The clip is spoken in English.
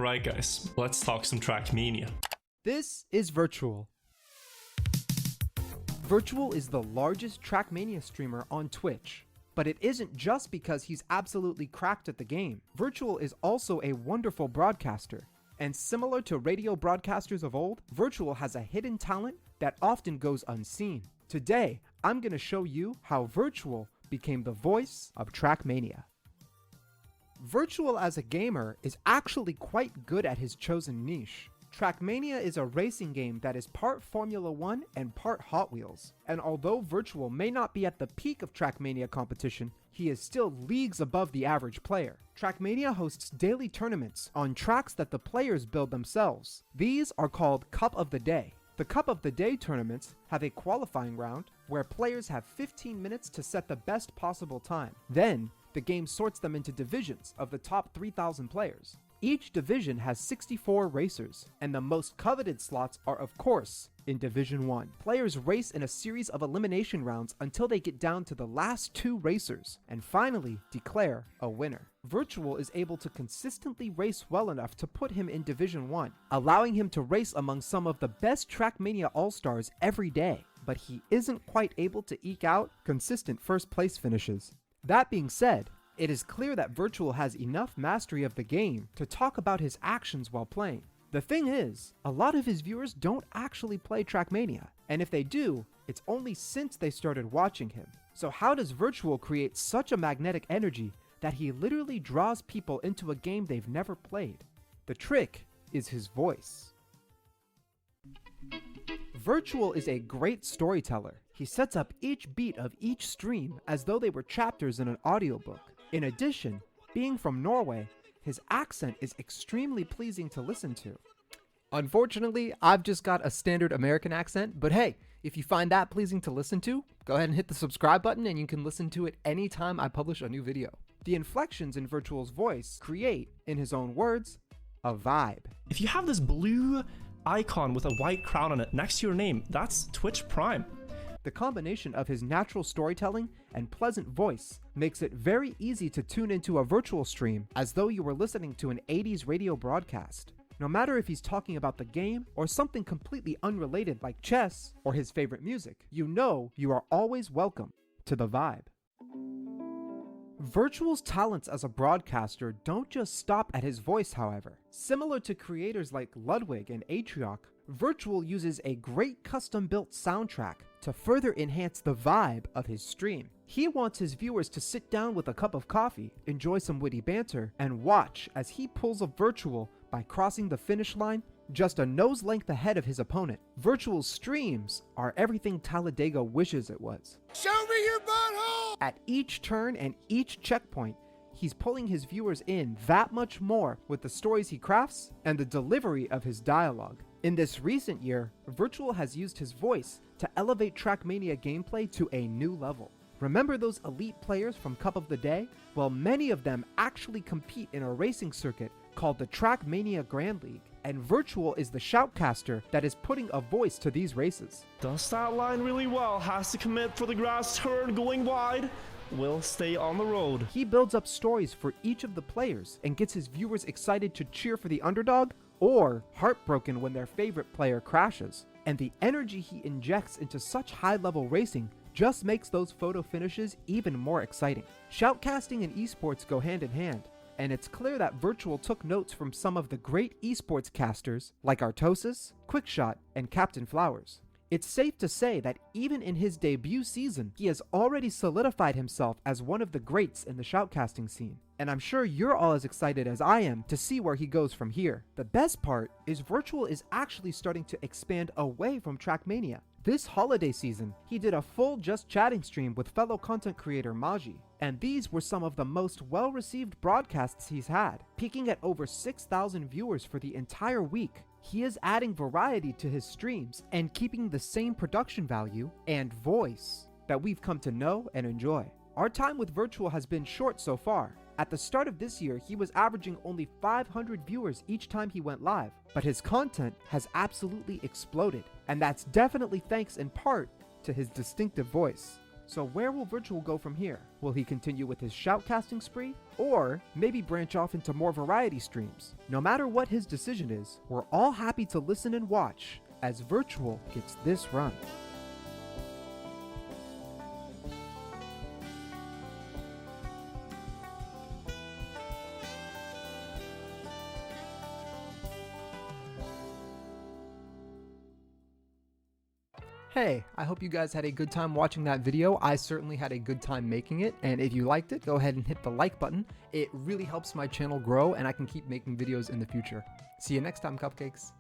Alright guys, let's talk some Trackmania. This is Wirtual. Wirtual is the largest Trackmania streamer on Twitch. But it isn't just because he's absolutely cracked at the game. Wirtual is also a wonderful broadcaster. And similar to radio broadcasters of old, Wirtual has a hidden talent that often goes unseen. Today, I'm going to show you how Wirtual became the voice of Trackmania. Wirtual as a gamer is actually quite good at his chosen niche. Trackmania is a racing game that is part Formula 1 and part Hot Wheels. And although Wirtual may not be at the peak of Trackmania competition, he is still leagues above the average player. Trackmania hosts daily tournaments on tracks that the players build themselves. These are called Cup of the Day. The Cup of the Day tournaments have a qualifying round where players have 15 minutes to set the best possible time. Then, the game sorts them into divisions of the top 3,000 players. Each division has 64 racers, and the most coveted slots are of course in Division 1. Players race in a series of elimination rounds until they get down to the last 2 racers, and finally declare a winner. Wirtual is able to consistently race well enough to put him in Division 1, allowing him to race among some of the best Trackmania All-Stars every day, but he isn't quite able to eke out consistent first place finishes. That being said, it is clear that Wirtual has enough mastery of the game to talk about his actions while playing. The thing is, a lot of his viewers don't actually play Trackmania, and if they do, it's only since they started watching him. So how does Wirtual create such a magnetic energy that he literally draws people into a game they've never played? The trick is his voice. Wirtual is a great storyteller. He sets up each beat of each stream as though they were chapters in an audiobook. In addition, being from Norway, his accent is extremely pleasing to listen to. Unfortunately, I've just got a standard American accent, but hey, if you find that pleasing to listen to, go ahead and hit the subscribe button and you can listen to it anytime I publish a new video. The inflections in Wirtual's voice create, in his own words, a vibe. If you have this blue icon with a white crown on it next to your name, that's Twitch Prime. The combination of his natural storytelling and pleasant voice makes it very easy to tune into a Wirtual stream as though you were listening to an 80s radio broadcast. No matter if he's talking about the game or something completely unrelated like chess or his favorite music, you know you are always welcome to the vibe. Wirtual's talents as a broadcaster don't just stop at his voice, however. Similar to creators like Ludwig and Atrioc, Wirtual uses a great custom-built soundtrack to further enhance the vibe of his stream. He wants his viewers to sit down with a cup of coffee, enjoy some witty banter, and watch as he pulls a Wirtual by crossing the finish line just a nose length ahead of his opponent. Wirtual's streams are everything Talladega wishes it was. Show me your butthole! At each turn and each checkpoint, he's pulling his viewers in that much more with the stories he crafts and the delivery of his dialogue. In this recent year, Wirtual has used his voice to elevate Trackmania gameplay to a new level. Remember those elite players from Cup of the Day? Well, many of them actually compete in a racing circuit called the Trackmania Grand League, and Wirtual is the shoutcaster that is putting a voice to these races. Does that line really well, has to commit for the grass turn going wide, will stay on the road. He builds up stories for each of the players and gets his viewers excited to cheer for the underdog or heartbroken when their favorite player crashes. And the energy he injects into such high-level racing just makes those photo finishes even more exciting. Shoutcasting and esports go hand in hand, and it's clear that Wirtual took notes from some of the great esports casters like Artosis, Quickshot, and Captain Flowers. It's safe to say that even in his debut season, he has already solidified himself as one of the greats in the shoutcasting scene. And I'm sure you're all as excited as I am to see where he goes from here. The best part is Wirtual is actually starting to expand away from Trackmania. This holiday season, he did a full Just Chatting stream with fellow content creator Maji, and these were some of the most well-received broadcasts he's had, peaking at over 6,000 viewers for the entire week. He is adding variety to his streams and keeping the same production value and voice that we've come to know and enjoy. Our time with Wirtual has been short so far. At the start of this year, he was averaging only 500 viewers each time he went live, but his content has absolutely exploded, and that's definitely thanks in part to his distinctive voice. So where will Wirtual go from here? Will he continue with his shoutcasting spree, Or maybe branch off into more variety streams. No matter what his decision is, we're all happy to listen and watch as Wirtual gets this run. Hey, I hope you guys had a good time watching that video. I certainly had a good time making it, and if you liked it, go ahead and hit the like button. It really helps my channel grow and I can keep making videos in the future. See you next time, Cupcakes.